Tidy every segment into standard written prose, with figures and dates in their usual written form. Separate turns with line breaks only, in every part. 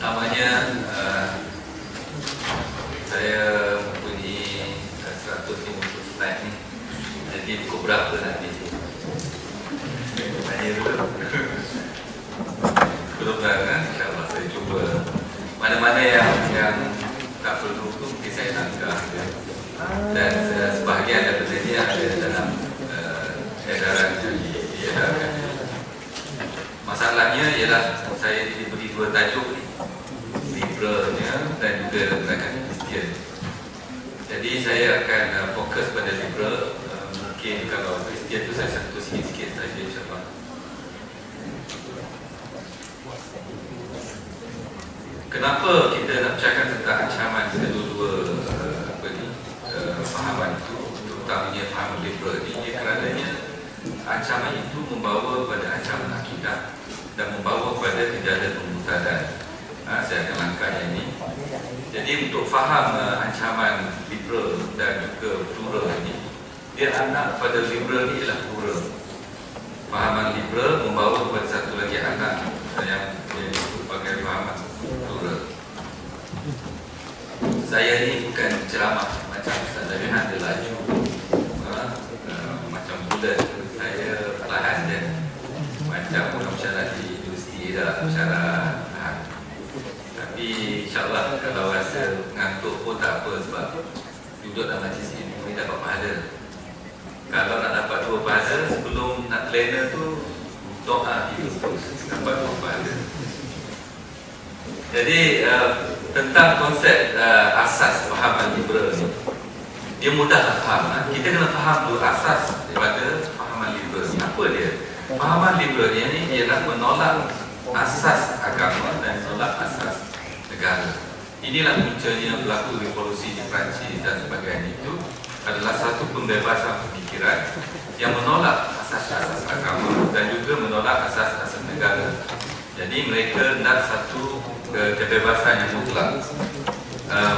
Namanya saya mempunyai 150 slide ni. Jadi pukul berapa nanti? Tanya dulu. Belum kan? InsyaAllah saya cuba. Mana-mana yang tak perlu tu mungkin saya tangkap. Dan sebahagian daripada dia ada dalam edaran yang diedarkan. Masalahnya ialah saya diberi dua tajuk ni, liberalnya dan juga gerakan Kristian. Jadi saya akan fokus pada liberal. Mungkin kalau Kristian tu saya sentuh sikit-sikit saja insyaAllah. Kenapa kita nak bercakap tentang ancaman kedua-dua fahaman itu, terutamanya fahaman liberal ini, kerananya ancaman itu membawa pada ancaman akidah dan membawa pada kejadian pemutaran. Saya akan langkah yang ini. Jadi untuk faham ancaman liberal dan juga plural ini, dia anak pada liberal ni ialah plural. Fahaman liberal membawa kepada satu lagi anak yang disebut sebagai fahaman plural. Saya ni bukan ceramah macam Ustaz Zabihan, dia laju macam bulat. Saya perlahan je, macam orang bersyarah di universiti dah bersyarah. Tapi insyaAllah kalau rasa ngantuk pun tak apa, sebab duduk dalam majlis ini boleh dapat pahala. Kalau nak dapat dua pahala, sebelum nak lena tu doa itu dapat dua pahala. Jadi tentang konsep asas fahaman liberal ni, dia mudah faham. Kita kena faham dulu asas daripada fahaman liberal ni. Apa dia? Fahaman liberal ni ialah menolak asas agama dan menolak asas negara. Inilah puncanya berlaku revolusi di Perancis dan sebagainya. Itu adalah satu pembebasan pemikiran yang menolak asas-asas agama dan juga menolak asas-asas negara. Jadi mereka nak satu kebebasan yang mutlak.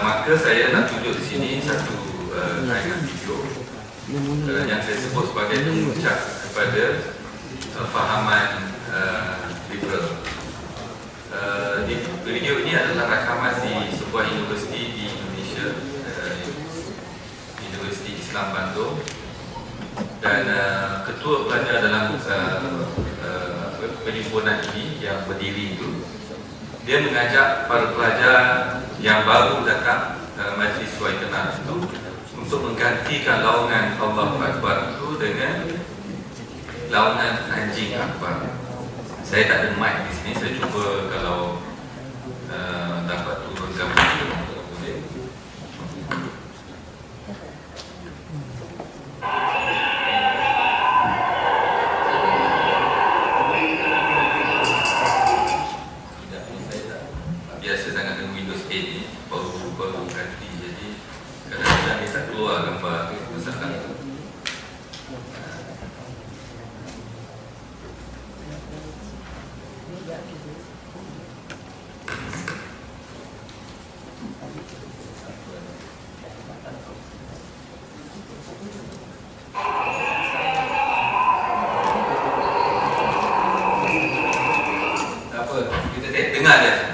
Maka saya nak tunjuk di sini satu tayangan video yang saya sebut sebagai pemuncak kepada fahaman liberal. Video ini adalah rakaman di sebuah universiti di Indonesia, Universiti Islam Bandung, dan ketua pelajar dalam perhimpunan ini yang berdiri itu, dia mengajak para pelajar yang baru datang majlis suai kenal itu untuk menggantikan laungan Allahu Akbar itu dengan laungan anjing akbar. Saya tak ada mic di sini, saya cuba kalau dapat turunkan video boleh. Biasa sangat dengan Windows 8 ni, baru ganti, jadi kadang-kadang dia tak keluar gambar masalah itu.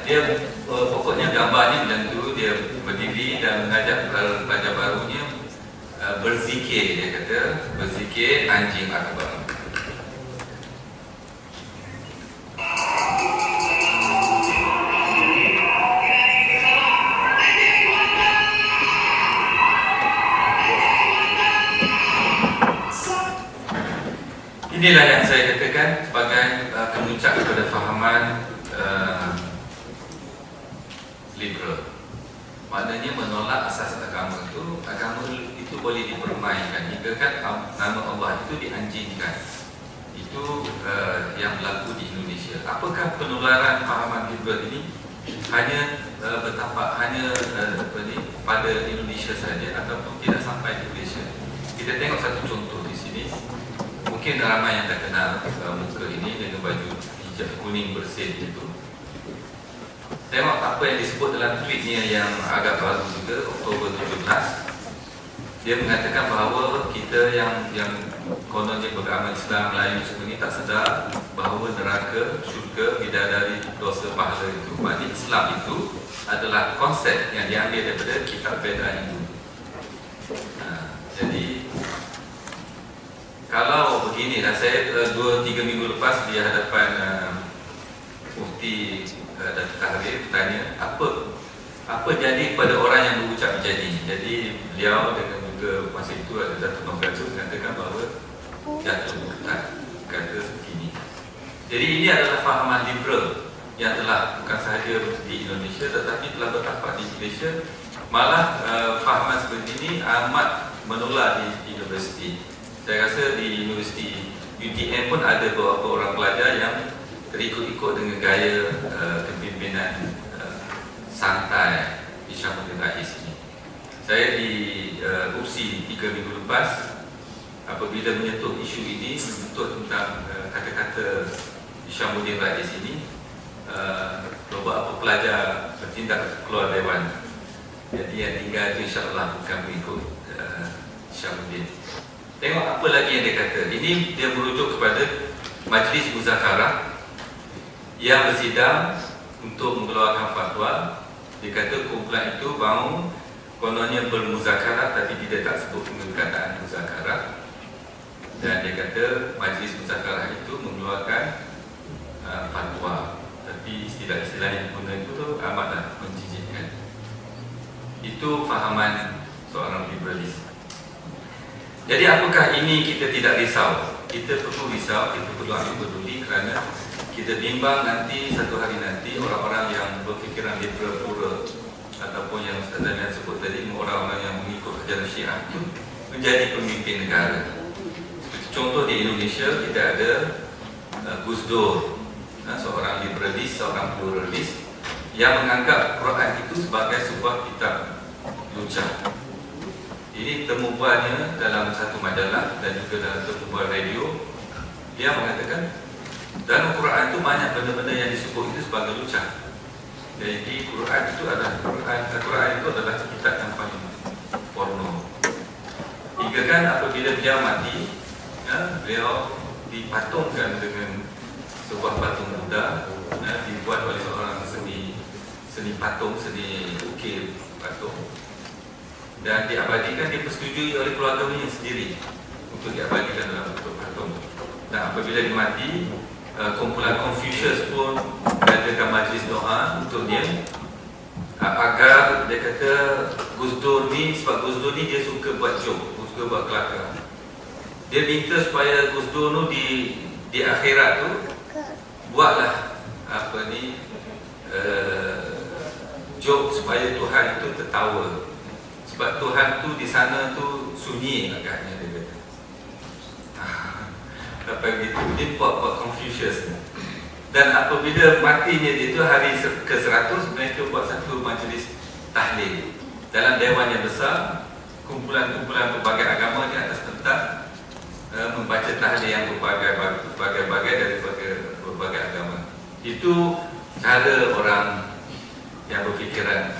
Dia pokoknya gambarnya macam tu, dia berdiri dan mengajak pelajar barunya berzikir. Dia kata berzikir anjing akbar. Inilah yang saya katakan sebagai kemuncak kepada fahaman liberal. Maknanya menolak asas agama itu. Agama itu boleh dipermainkan hingga kan nama Allah itu dianjingkan. Itu yang berlaku di Indonesia. Apakah penularan fahaman liberal ini hanya bertapak hanya pada Indonesia saja ataupun tidak sampai di Malaysia? Kita tengok satu contoh di sini. Mungkin ramai yang tak kenal muka ini dengan baju hijau kuning bersih itu. Tengok apa yang disebut dalam tweetnya yang agak baru juga, Oktober 17. Dia mengatakan bahawa kita yang kononnya beragama Islam, Melayu semua ni tak sedar bahawa neraka, syurga, bidadari, dosa, pahala itu, maknanya Islam itu adalah konsep yang diambil daripada kitab Veda itu. Jadi kalau begini, saya 2-3 minggu lepas di hadapan Mufti Datuk Tahrir tanya apa jadi kepada orang yang berucap jadi. Jadi beliau dengan juga masa itu ada Datuk Nogaju mengatakan bahawa jatuh murtad, kata begini. Jadi ini adalah fahaman liberal yang telah bukan sahaja di Indonesia tetapi telah bertapak di Malaysia. Malah fahaman seperti ini amat menular di universiti. Saya rasa di universiti UTM pun ada beberapa orang pelajar yang terikut-ikut dengan gaya kepimpinan santai Isyamuddin Rais ini. Saya di UPSI 3 minggu lepas, apabila menyentuh isu ini, menyentuh tentang kata-kata Isyamuddin Rais ini, beberapa pelajar bertindak keluar dewan. Jadi yang tinggal itu insyaAllah bukan mengikut Isyamuddin. Tengok apa lagi yang dia kata. Ini dia merujuk kepada Majlis Muzakarah yang bersidang untuk mengeluarkan fatwa. Dia kata kumpulan itu bangun kononnya bermuzakarah tapi tidak tak sebut perkataan muzakarah. Dan dia kata Majlis Muzakarah itu mengeluarkan fatwa, tapi istilah-istilah yang guna itu amatlah menjijikkan. Itu fahaman seorang liberalis. Jadi apakah ini kita tidak risau? Kita perlu risau, kita perlu ambil peduli kerana kita bimbang nanti satu hari nanti orang-orang yang berfikiran liberal plural ataupun yang Ustaz Damian sebut tadi, orang-orang yang mengikut ajaran Syiah itu menjadi pemimpin negara. Contoh di Indonesia kita ada Gus Dur, seorang liberalis, seorang pluralis yang menganggap Quran itu sebagai sebuah kitab lucah. Ini temubuannya dalam satu majalah dan juga dalam temubuan radio. Dia mengatakan dalam Quran itu banyak benda-benda yang disebut itu sebagai lucah. Jadi Quran itu adalah kitab yang paling porno. Hingga kan apabila dia mati, beliau dipatungkan dengan sebuah patung Buddha, dibuat oleh seorang seni patung, seni ukir patung, dan diabadikan, dipersetujui oleh keluarganya sendiri untuk diabadikan dalam bentuk patung. Dan apabila dia mati, kumpulan Confucius pun mengadakan majlis doa untuk dia, agar dia kata Gus Dur ni, sebab Gus Dur ni dia suka buat joke, suka buat kelakar. Dia minta supaya Gus Dur tu di akhirat tu buatlah joke supaya Tuhan itu tertawa. Sebab Tuhan tu di sana tu sunyi agaknya, dia kata. Sampai begitu dia buat Confucius. Dan apabila matinya dia tu hari ke-100, mereka buat satu majlis tahlil dalam dewan yang besar. Kumpulan-kumpulan berbagai agama di atas pentas membaca tahlil yang berbagai-bagai dari berbagai agama. Itu cara orang yang berfikiran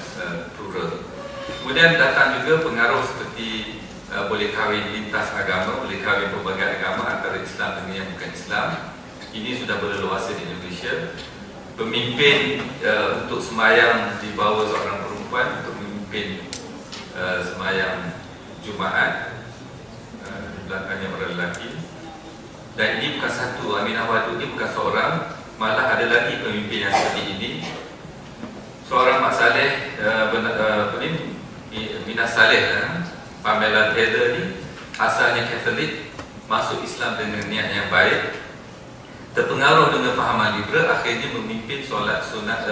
plural. Kemudian datang juga pengaruh seperti boleh kahwin lintas agama, boleh kahwin berbagai agama antara Islam dengan yang bukan Islam. Ini sudah berleluasa di Indonesia. Pemimpin untuk sembahyang dibawa seorang perempuan untuk memimpin sembahyang Jumaat, di belakangnya orang lelaki. Dan ini bukan satu, Amin Awad ini bukan seorang, malah ada lagi pemimpin yang seperti ini. Seorang Mak Saleh Minah Saleh, Pamela Taylor ni asalnya Katolik, masuk Islam dengan niat yang baik, terpengaruh dengan fahaman liberal, akhirnya memimpin solat sunat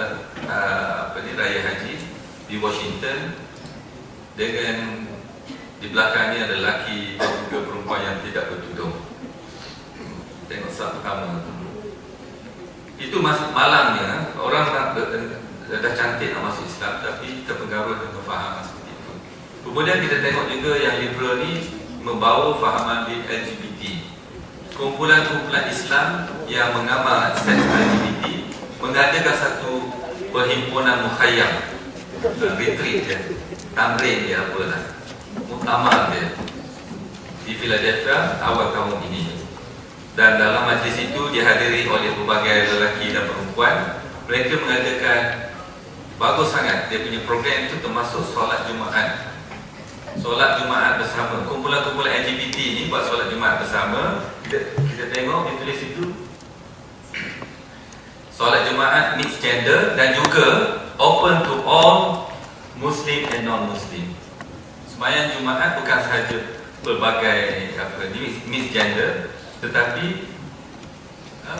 Raya Haji di Washington, dengan di belakangnya ada lelaki dan juga perempuan yang tidak bertudung. Tengok sah pertama itu masuk malangnya, orang dah cantik nak masuk Islam tapi terpengaruh dengan fahaman seperti itu. Kemudian kita tengok juga yang liberal ni membawa fahaman di LGBT. Kumpulan-kumpulan Islam yang mengamal seks LGBT mengadakan satu perhimpunan mukhayyam, retreat dia, tamrin dia apalah. amal dia di Philadelphia awal tahun ini. Dan dalam majlis itu dihadiri oleh berbagai lelaki dan perempuan. Mereka mengadakan bagus sangat dia punya program itu, termasuk solat Jumaat. Solat Jumaat bersama, kumpulan-kumpulan LGBT ni buat solat Jumaat bersama. Kita tengok dia tulis itu solat Jumaat mixed gender dan juga open to all Muslim and non-Muslim. Sembahyang Jumaat bukan sahaja pelbagai mixed gender, tetapi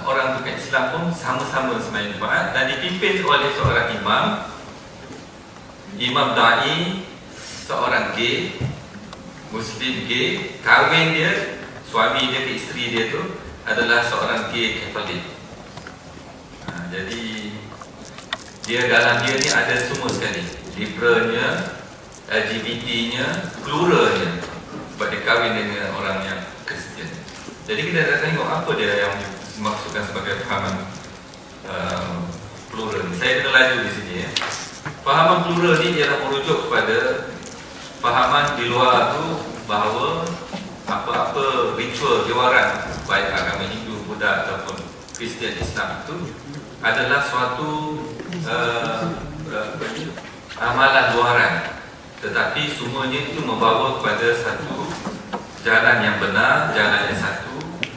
orang bukan Islam pun sama-sama sembahyang Jumaat dan dipimpin oleh seorang imam da'i, seorang gay, Muslim gay. Kahwin dia, suami dia ke isteri dia tu adalah seorang gay Katolik. Jadi dia dalam dia ni ada semua sekali, liberalnya, LGBT-nya, pluralnya, sebab dia kahwin dengan orang yang Kristian. Jadi kita dah tengok apa dia yang dimaksudkan sebagai fahaman plural ni. Saya kena laju di sini ya. Fahaman plural ni ialah merujuk kepada fahaman di luar tu bahawa apa-apa ritual jawatan baik agama Hindu, Buddha ataupun Kristian, Islam itu adalah suatu amalan luaran, tetapi semuanya itu membawa kepada satu jalan yang benar, jalan yang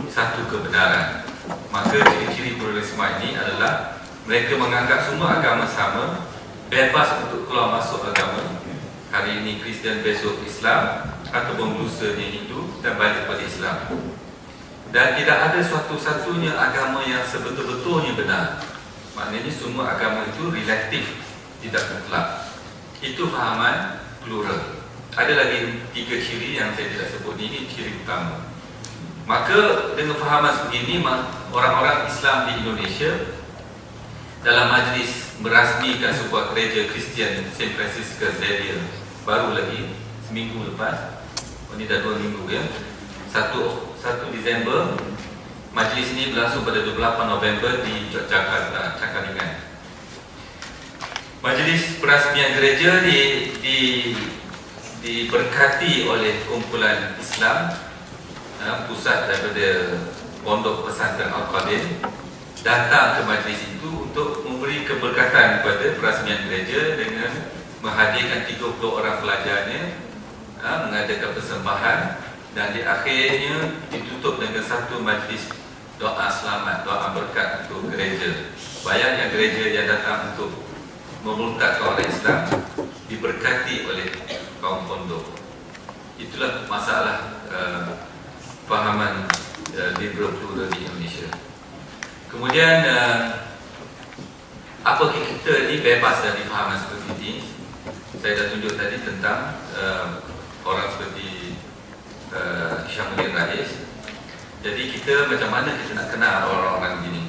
satu kebenaran. Maka ciri-ciri pluralisme ini adalah mereka menganggap semua agama sama, bebas untuk keluar masuk agama. Hari ini Kristian, besok Islam, ataupun lusanya Hindu dan balik kepada Islam. Dan tidak ada suatu-satunya agama yang sebetul-betulnya benar. Maknanya semua agama itu relatif, tidak mutlak. Itu fahaman plural. Ada lagi 3 ciri yang saya tidak sebut ini ciri utama. Maka dengan fahaman sebegini, orang-orang Islam di Indonesia dalam majlis merasmikan sebuah gereja Kristian St. Francis Xavier baru lagi seminggu lepas. Ini dah 2 minggu ya. 1 Disember. Majlis ini berlangsung pada 28 November di Jakarta, Cakalingan. Majlis perasmian gereja diberkati oleh kumpulan Islam, pusat daripada Pondok Pesantren Al-Qadir, datang ke majlis itu untuk memberi keberkatan kepada perasmian gereja dengan menghadirkan 30 orang pelajarnya, mengadakan persembahan, dan di akhirnya ditutup dengan satu majlis doa selamat, doa berkat untuk gereja. Bayangkan gereja yang datang untuk memurtadkan orang Islam diberkati oleh kaum pondok. Itulah masalah fahaman liberal plural di Indonesia. Kemudian apakah kita ni bebas dari fahaman seperti ini? Saya dah tunjuk tadi tentang orang seperti Hishamuddin Rais. Jadi kita macam mana kita nak kenal orang-orang gini?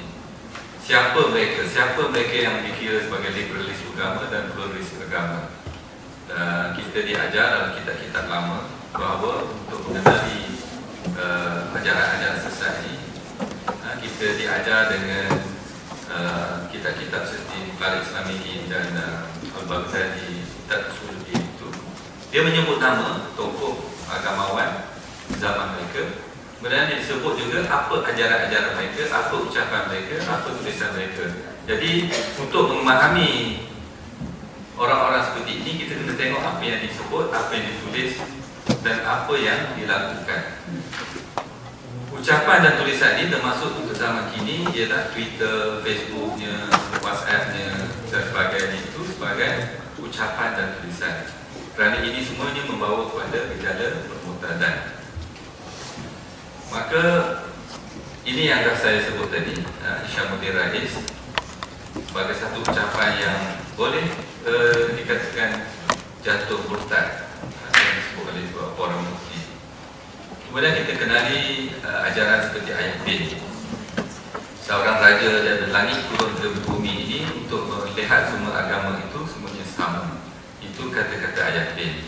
Siapa mereka? Siapa mereka yang dikira sebagai liberalis agama dan pluralis agama? Kita diajar dalam kitab-kitab lama bahawa untuk mengenali ajaran-ajaran sesat ini, kita diajar dengan kitab-kitab seperti Al-Islamiyin dan Al-Baghdadi, kitab Usuluddin itu. Dia menyebut nama tokoh agamawan zaman mereka. Kemudian dia disebut juga apa ajaran-ajaran mereka, apa ucapan mereka, apa tulisan mereka. Jadi untuk memahami orang-orang seperti ini, kita kena tengok apa yang disebut, apa yang ditulis dan apa yang dilakukan. Ucapan dan tulisan ini termasuk untuk zaman kini ialah Twitter, Facebooknya, WhatsAppnya dan sebagainya, itu sebagai ucapan dan tulisan. Kerana ini semuanya membawa kepada gejala permurtadan. Maka ini yang dah saya sebut tadi, Hishamuddin Rais, sebagai satu ucapan yang boleh dikatakan jatuh murtad, yang disebut oleh orang Muslim. Kemudian kita kenali ajaran seperti ayat bin. Seorang raja dari langit turun ke bumi ini untuk melihat semua agama itu semuanya sama. Itu kata-kata ayat bin.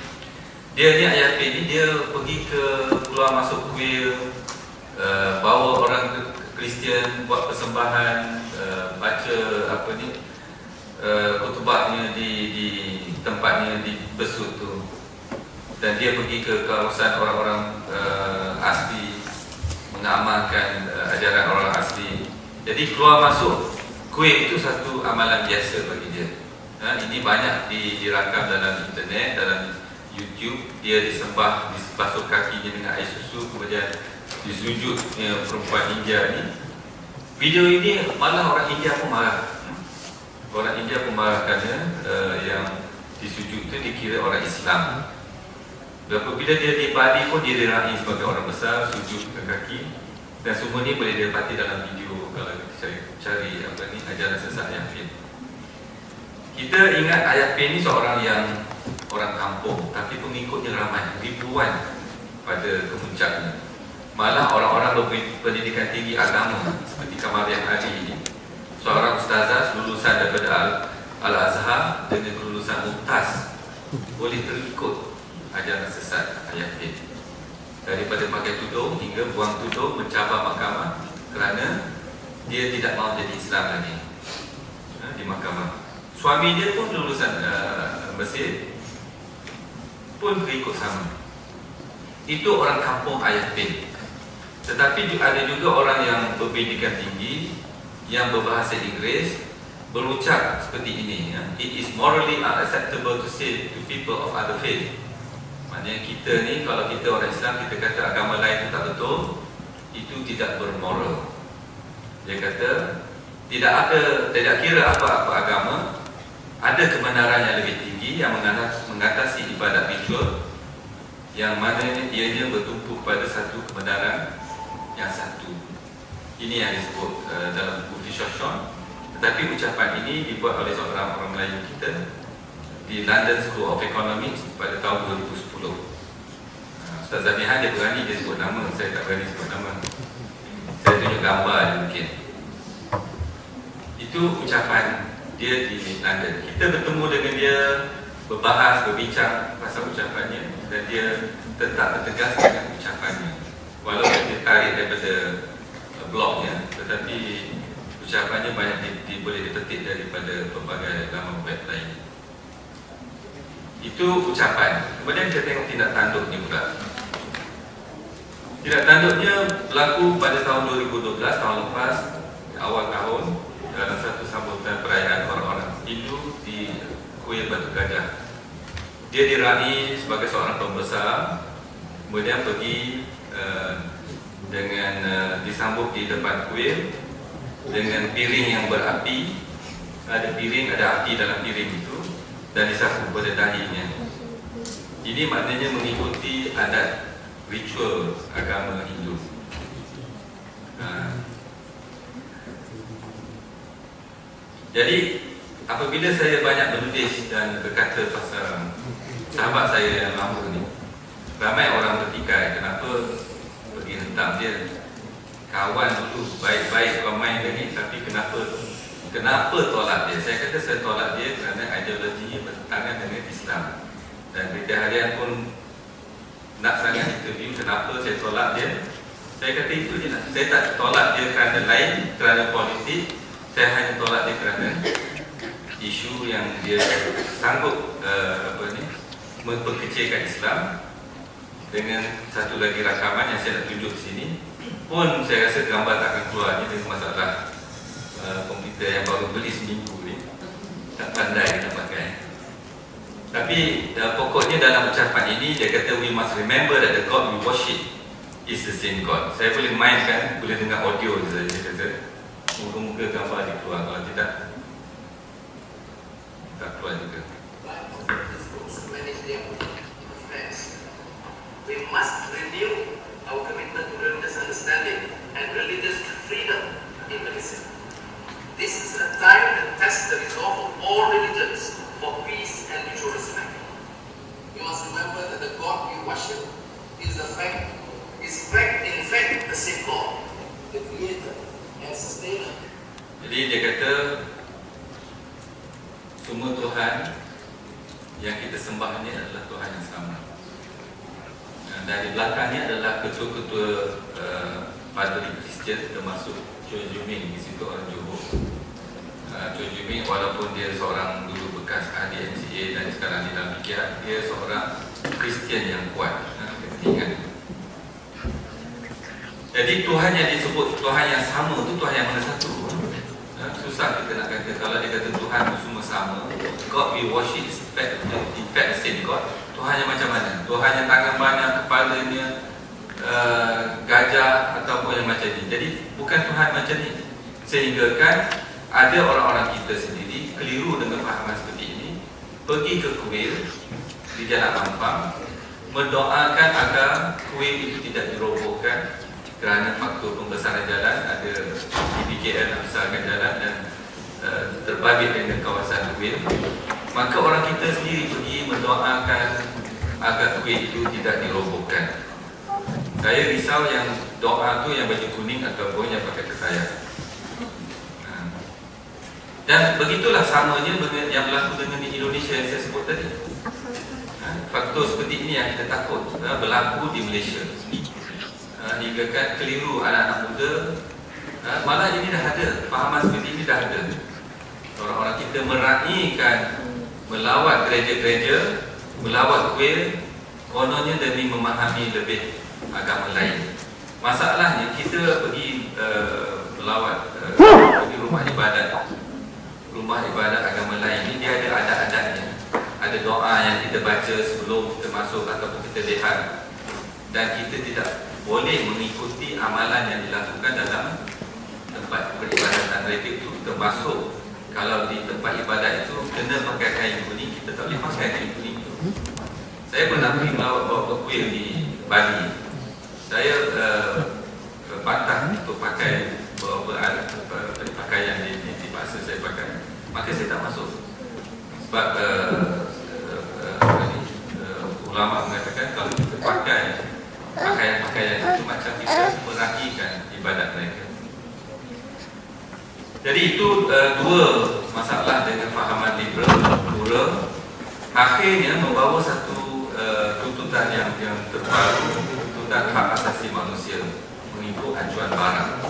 Dia ni ayat bin ni dia pergi ke keluar masuk kuil, bawa orang Kristian buat persembahan, baca khutbahnya di tempatnya di Besut tu. dan dia pergi ke kawasan orang-orang asli, mengamalkan ajaran orang asli. Jadi keluar masuk Kuwait itu satu amalan biasa bagi dia. Ini banyak dirakam dalam internet, dalam YouTube. Dia disembah, dibasuh kakinya dengan air susu, kemudian disujud perempuan India ni. Video ini malah orang India pun marah. Orang India pun marah kerana yang disujud itu dikira orang Islam. Bila dia di Bali pun dia diraih sebagai orang besar, sujud ke kaki. Dan semua ni boleh didapati dalam video kalau kita cari ajaran sesat Ayah Pin. Kita ingat Ayah Pin ni seorang yang orang kampung, tapi pengikutnya ramai, ribuan pada kemuncaknya. Malah orang-orang berpendidikan tinggi agama seperti Kamariah Ali ini, seorang ustazah lulusan daripada Al-Azhar dengan kelulusan Mumtaz, boleh terikut ajaran sesat Ayah Pin. Daripada pakai tudung hingga buang tudung, mencabar mahkamah kerana dia tidak mahu jadi Islam lagi di mahkamah. Suami dia pun lulusan Mesir, pun berikut sama. Itu orang kampung Ayah Pin. Tetapi ada juga orang yang berpendidikan tinggi, yang berbahasa Inggeris, berucap seperti ini, It is morally unacceptable to say to people of other faith. Maknanya kita ni, kalau kita orang Islam, kita kata agama lain itu tak betul, itu tidak bermoral. Dia kata tidak kira apa-apa agama, ada kebenaran yang lebih tinggi yang mengatasi ibadat ritual, yang mana ianya bertumpu pada satu kebenaran yang satu. Ini yang disebut dalam buku Fishoshon. Tetapi ucapan ini dibuat oleh seorang orang Melayu kita di London School of Economics pada tahun 2010. Ustaz Zamihan dia berani dia sebut nama, saya tak berani sebut nama. Saya tunjuk gambar dia mungkin. Itu ucapan dia di London. Kita bertemu dengan dia, berbahas, berbincang pasal ucapannya, dan dia tetap bertegas dengan ucapannya. Walaupun dia tarik daripada blognya, tetapi ucapannya banyak boleh dipetik daripada pelbagai laman web lain. Itu ucapan. Kemudian kita tengok tindak tanduknya pula. Tindak tanduknya berlaku pada tahun 2012, tahun lepas, awal tahun, dalam satu sambutan perayaan orang-orang Hindu di Kuil Batu Gajah. Dia diraih sebagai seorang pembesar, kemudian pergi dengan disambut di depan kuil dengan piring yang berapi. Ada piring, ada api dalam piring itu, dan disapu pada dahinya. Ini maknanya mengikuti adat ritual agama Hindu. Jadi apabila saya banyak menulis dan berkata pasal sahabat saya yang lama ni, ramai orang bertikai kenapa pergi hentam dia. Kawan dulu baik-baik kau main dengan ni, tapi kenapa tolak dia? Saya kata saya tolak dia kerana ideologinya bertentangan dengan Islam. Dan Berita Harian pun nak sangat interview kenapa saya tolak dia. Saya kata itu je lah. Saya tak tolak dia kerana lain, kerana politik. Saya hanya tolak dia kerana isu yang dia sanggup memperkecilkan Islam. Dengan satu lagi rakaman yang saya nak tunjuk di sini, pun saya rasa gambar tak akan keluar ni dengan masalah komputer yang baru beli seminggu ni, tak pandai nak pakai. Tapi pokoknya dalam ucapan ini dia kata we must remember that the God we worship is the same God. Saya boleh mainkan, boleh dengar audio saja. Dia kata muka-muka gambar dia keluar, kalau tidak tak keluar juga.
We must renew our commitment to religious understanding and religious freedom in Malaysia. This is a time to test the resolve of all religions for peace and mutual respect. We must remember that the God we worship is in fact the same God, the Creator and Sustainer.
Jadi dia kata semua Tuhan yang kita sembah ini adalah Tuhan yang sama. Dan di belakangnya adalah ketua-ketua padri Kristian, termasuk Choi Juming, di situ orang Johor. Choi Juming walaupun dia seorang dulu bekas ahli MCA dan sekarang di dalam PKR, dia seorang Kristian yang kuat. Ingat. Jadi Tuhan yang disebut Tuhan yang sama tu Tuhan yang mana satu. Susah kita nak kata. Kalau dia kata Tuhan tu semua sama, God we worship is in fact the same God. Tuhan yang macam mana? Tuhan yang tangan banyak, kepalanya gajah ataupun yang macam ni. Jadi bukan Tuhan macam ni. Sehingga kan ada orang-orang kita sendiri keliru dengan fahaman seperti ini, pergi ke kuil di Jalan Ampang, mendoakan agar kuil itu tidak dirobohkan kerana faktor pembesaran jalan, ada DPKL nak besarkan jalan dan terbabit dengan kawasan kuil. Maka orang kita sendiri pergi mendoakan agar kuil itu tidak dirobohkan. Saya risau yang doa tu yang baju kuning ataupun yang pakai kekayaan. Dan begitulah samanya dengan yang berlaku dengan di Indonesia yang saya sebut tadi. Faktor seperti ini yang kita takut berlaku di Malaysia. Hingga kan keliru anak-anak muda. Malah ini dah ada, fahaman seperti ini dah ada. Orang-orang kita meraihkan melawat gereja-gereja, melawat kuil, kononnya demi memahami lebih agama lain. Masalahnya kita pergi melawat pergi rumah ibadat agama lain ni, dia ada adat-adatnya. Ada doa yang kita baca sebelum kita masuk ataupun kita lihat, dan kita tidak boleh mengikuti amalan yang dilakukan dalam tempat peribadatan mereka itu. Termasuk kalau di tempat ibadat itu kena pakai kain kuning, kita tak boleh pakai kain kuning itu. Saya pernah pergi melawat bawa kuil di Bali. Saya bantah untuk pakai beberapa pakaian yang dipaksa saya pakai. Maka saya tak masuk. Sebab ulama mengatakan kalau kita pakai pakaian-pakaian itu macam kita meraihkan ibadat mereka. Jadi itu dua masalah dengan fahaman liberal pura. Akhirnya membawa satu tuntutan yang terbaru, tuntutan hak asasi manusia mengikut acuan barat.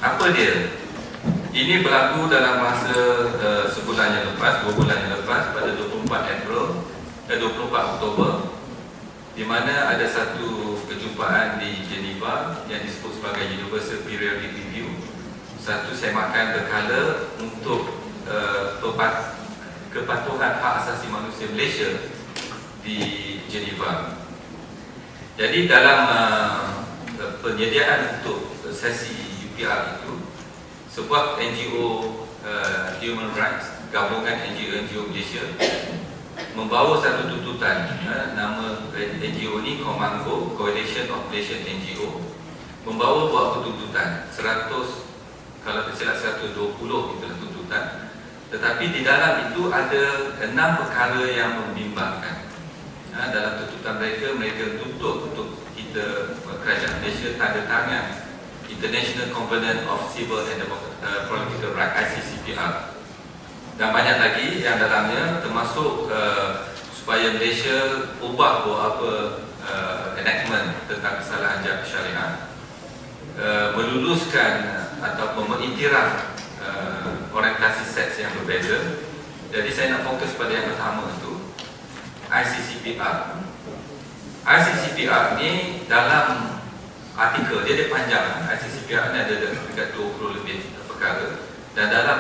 Apa dia? Ini berlaku dalam masa sebulan yang lepas, 2 bulan yang lepas, pada 24 Oktober, di mana ada satu perjumpaan di Geneva yang disebut sebagai Universal Periodic Review, satu semakan berkala untuk kepatuhan hak asasi manusia Malaysia di Geneva. Jadi dalam penyediaan untuk sesi UPR itu, sebuah NGO Human Rights, gabungan NGO Malaysia, membawa satu tuntutan. Nama NGO ni Komango, Coalition of Malaysian NGO, membawa buat tuntutan 100, kalau tersilap 120 itulah tuntutan. Tetapi di dalam itu ada 6 perkara yang membimbangkan. Dalam tuntutan mereka tuntut untuk kita, kerajaan Malaysia, tanda tangan International Covenant of Civil and Political Rights, ICCPR, dan banyak lagi yang dalamnya, termasuk supaya Malaysia ubah beberapa enactment tentang kesalahan jam syariah, meluluskan ataupun mengiktiraf orientasi seks yang berbeza. Jadi saya nak fokus pada yang pertama itu, ICCPR. ICCPR ni dalam artikel dia ada panjang. ICCPR ni ada dekat 20 lebih perkara, dan dalam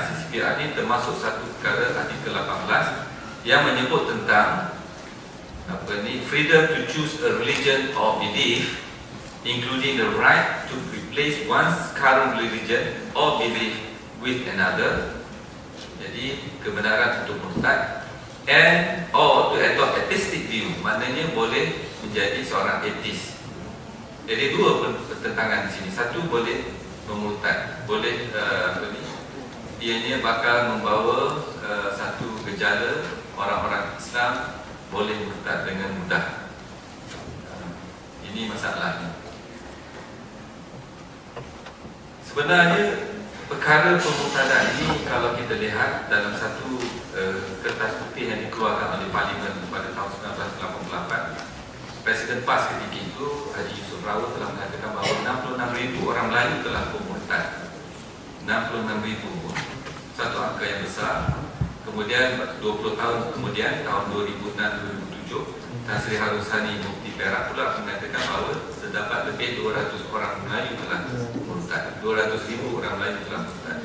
ICCPR ni termasuk satu perkara, artikel 18, yang menyebut tentang freedom to choose a religion or belief, including the right to replace one's current religion or belief with another. Jadi kebenaran untuk murtad, and or to adopt atheistic view, maknanya boleh menjadi seorang ateis. Jadi dua pertentangan di sini. Satu, boleh memurtad, boleh ianya bakal membawa satu gejala orang-orang Islam boleh murtad dengan mudah. Ini masalahnya. Sebenarnya perkara pemurtadan ini, kalau kita lihat dalam satu kertas putih yang dikeluarkan oleh Parlimen pada tahun 1988, Presiden PAS ketika itu, Haji Yusof Rawat, telah mengatakan bahawa 66,000 orang Melayu telah murtad. 66,000, satu angka yang besar. Kemudian 20 tahun kemudian, tahun 2006-2007, Tan Sri Harusani Mufti Perak pula mengatakan bahawa terdapat lebih 200 orang Melayu telah murtad, 200,000 orang Melayu telah murtad.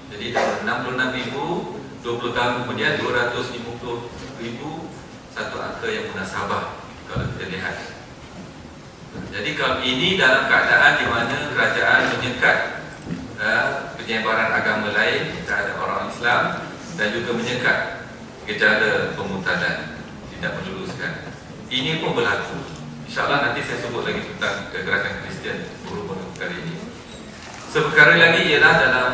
Jadi dalam 66,000, 20 tahun kemudian 250,000, satu angka yang munasabah kalau kita lihat. Jadi kalau ini dalam keadaan di mana kerajaan menyekat penyebaran agama lain terhadap orang Islam dan juga menyekat gejala pemurtadan, tidak meluluskan. Ini pun berlaku. InsyaAllah nanti saya sebut lagi tentang gerakan Kristian berhubung dengan perkara ini. Seperkara lagi ialah dalam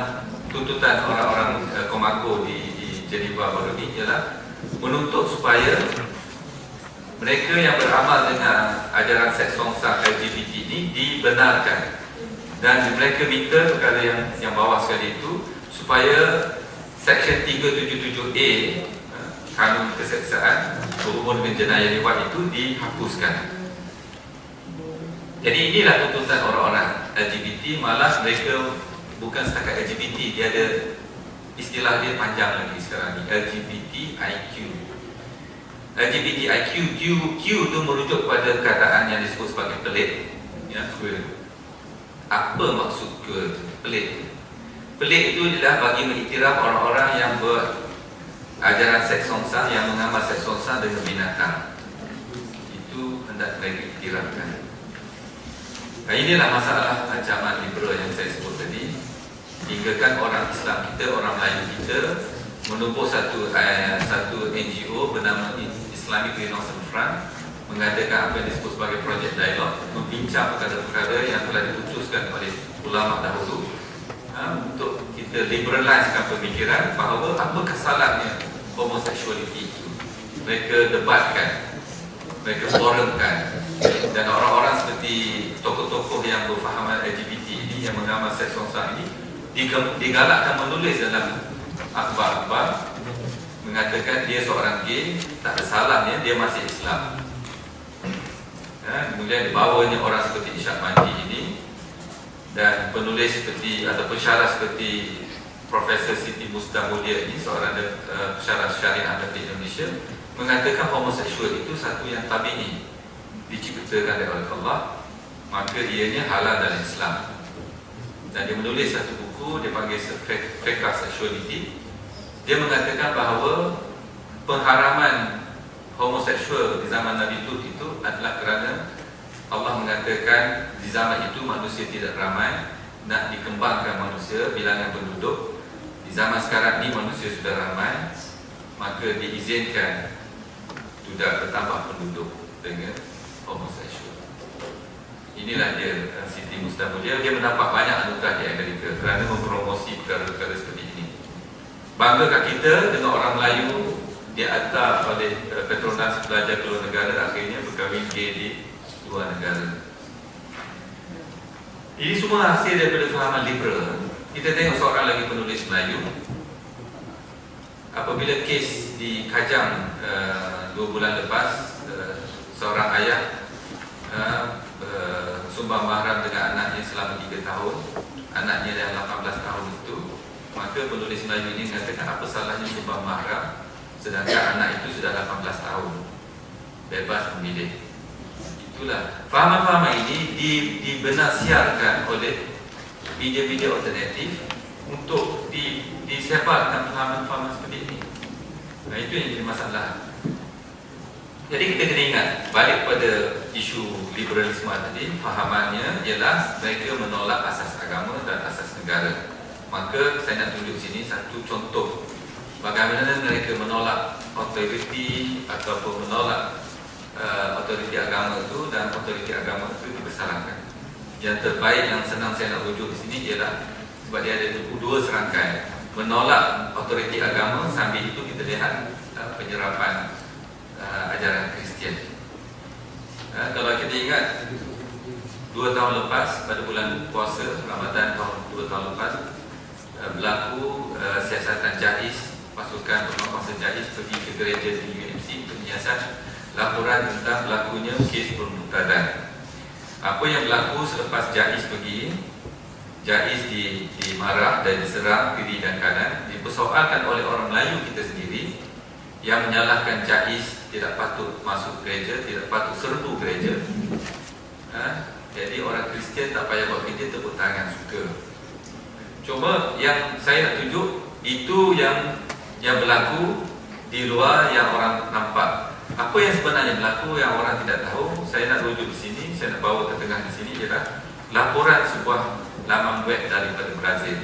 tuntutan orang-orang Komako di Geneva baru ini ialah menuntut supaya mereka yang beramal dengan ajaran seks songsa LGBT ini dibenarkan, dan mereka minta perkara yang bawah sekali itu supaya Section 377A Kanun Keseksaan berhubung dengan jenayah liwat itu dihapuskan. Jadi inilah tuntutan orang-orang LGBT. Malah mereka bukan setakat LGBT, dia ada istilah dia panjang lagi sekarang ni, LGBTIQ. LGBTIQ, Q itu merujuk pada kataan yang disebut sebagai pelik, ya, queer. Apa maksud queer? Pelik. Pelik itu adalah bagi mengiktiraf orang-orang yang ajaran seks songsa, yang mengamal seks songsa dengan binatang. Itu hendak mereka iktirafkan. Nah, inilah masalah ancaman liberal yang saya sebut tadi. Hinggakan orang Islam kita, orang Melayu kita menubuh satu NGO bernama Islamic Renaissance Front, mengadakan apa yang disebut sebagai projek dialog, membincang perkara-perkara yang telah diputuskan oleh ulama dahulu, untuk kita liberalisekan pemikiran bahawa apa kesalahannya homoseksualiti itu. Mereka debatkan, mereka forumkan, dan orang-orang seperti tokoh-tokoh yang berfahaman LGBT ini, yang mengamal seks songsa ini, digalakkan menulis dalam akhbar-akhbar mengatakan dia seorang gay, tak ada salahnya, dia masih Islam. Kemudian dibawanya orang seperti Ishak Mandi ini, dan penulis seperti atau pensyarah seperti Profesor Siti Mustamulia ini, seorang pensyarah syariah di Indonesia, mengatakan homoseksual itu satu yang tabi'i, diciptakan oleh Allah, maka ianya halal dalam Islam. Dan dia menulis satu buku, dia panggil Fiqh Sexuality. Dia mengatakan bahawa pengharaman homoseksual di zaman Nabi Lut itu adalah kerana Allah mengatakan di zaman itu manusia tidak ramai, nak dikembangkan manusia, bilangan penduduk. Di zaman sekarang ni manusia sudah ramai, maka diizinkan sudah bertambah penduduk dengan homoseksual. Inilah dia, Siti Mustamulia. Dia mendapat banyak anugerah di Amerika kerana mempromosi perkara-perkara seperti ini. Banggakah kita dengan orang Melayu dihantar oleh Petronas belajar keluar negara, akhirnya berkahwin gay di luar negara. Ini semua hasil daripada fahaman liberal. Kita tengok seorang lagi penulis Melayu, apabila kes di Kajang 2 bulan lepas, seorang ayah sumbang mahram dengan anaknya selama 3 tahun, anaknya yang 18 tahun itu, maka penulis Melayu ini mengatakan apa salahnya sumbang mahram sedangkan anak itu sudah 18 tahun, bebas memilih. Itulah fahaman-fahaman ini dibenarsiarkan oleh media-media alternatif untuk disebarkan fahaman-fahaman seperti ini. Nah, itu yang jadi masalah. Jadi kita kena ingat, balik pada isu liberalisme tadi, fahamannya ialah mereka menolak asas agama dan asas negara. Maka saya nak tunjuk sini satu contoh bagaimana mereka menolak otoriti ataupun menolak otoriti agama itu, dan otoriti agama itu dipersalahkan. Yang terbaik yang senang saya nak rujuk di sini ialah sebab dia ada dua serangkai menolak otoriti agama, sambil itu kita lihat penyerapan ajaran Kristian. Kalau kita ingat 2 tahun lepas, pada bulan puasa Ramadan tahun 2 tahun lepas, berlaku siasatan JAIS, pasukan penguasa JAIS pergi ke gereja di UMC untuk menyiasat laporan tentang berlakunya kes pemurtadan. Apa yang berlaku selepas JAIS pergi, JAIS dimarah dan diserang kiri dan kanan, dipersoalkan oleh orang Melayu kita sendiri yang menyalahkan Jais tidak patut masuk gereja, tidak patut serbu gereja. Jadi orang Kristian tak payah buat kerja, tepuk tangan suka. Cuma yang saya nak tunjuk itu yang berlaku di luar yang orang nampak. Apa yang sebenarnya berlaku yang orang tidak tahu, saya nak rujuk di sini, saya nak bawa ke tengah di sini ialah laporan sebuah laman web daripada Brazil.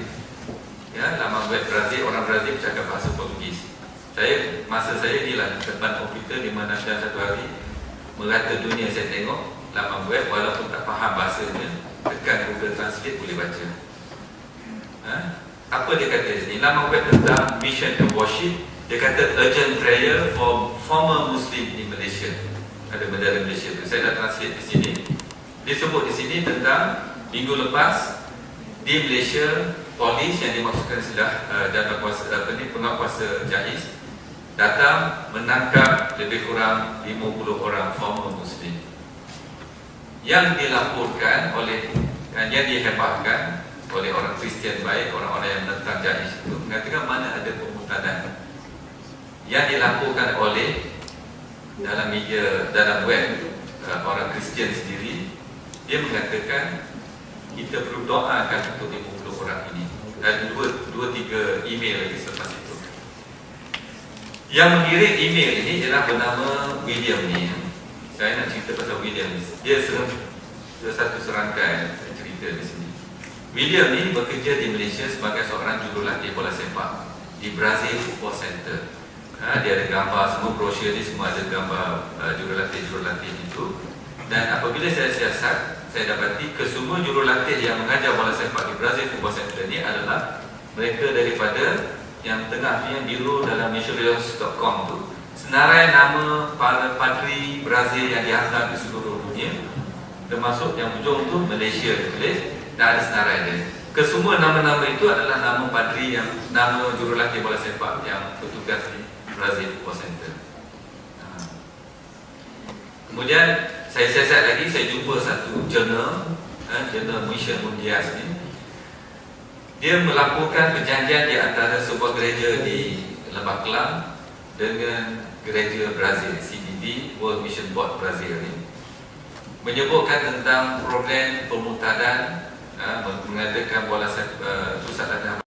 Ya, laman web Brazil, orang Brazil bercakap bahasa Portugis. Masa saya di depan komputer di mana satu hari merata dunia saya tengok laman web, walaupun tak faham bahasanya, tekan Google Translate boleh baca. Apa dia kata di sini? Laman web tentang Mission and Worship. Dia kata urgent prayer for former Muslim di Malaysia. Ada bendera Malaysia tu. Saya dah translate di sini. Dia sebut di sini tentang minggu lepas di Malaysia, polis yang dimaksudkan sudah penguatkuasa Jais datang menangkap lebih kurang 50 orang former Muslim yang dilaporkan oleh, yang dihebahkan oleh orang Kristian baik, orang-orang yang menentang Jais itu mengatakan mana ada pemutanan yang dilaporkan oleh dalam media, dalam web orang Kristian sendiri. Dia mengatakan kita perlu doakan untuk 50 orang ini, dan 2-3 email lagi selepas itu. Yang mengirim email ini ialah bernama William ni. Saya nak cerita pasal William ni. Dia satu serangkaian cerita di sini. William ni bekerja di Malaysia sebagai seorang jurulatih bola sepak di Brazil Football Center. Dia ada gambar, semua brosur ni semua ada gambar jurulatih itu. Dan apabila saya siasat, saya dapati kesemua jurulatih yang mengajar bola sepak di Brazil Football Center ni adalah mereka daripada yang tengah yang biru dalam missionaries.com tu. Senarai nama para padri Brazil yang dihantar di seluruh dunia, termasuk yang ujung tu Malaysia ditulis, dan ada senarai dia. Kesemua nama-nama itu adalah nama padri yang, nama jurulatih bola sepak yang bertugas di Brazil Football Center. Kemudian saya siasat lagi, saya jumpa satu jurnal, jurnal Mission Mundial ni. Dia melaporkan perjanjian di antara sebuah gereja di Lembah Kelang dengan gereja Brazil, CBB, World Mission Board Brazil ni, menyebutkan tentang program pemutadan, mengadakan bola pusat latihan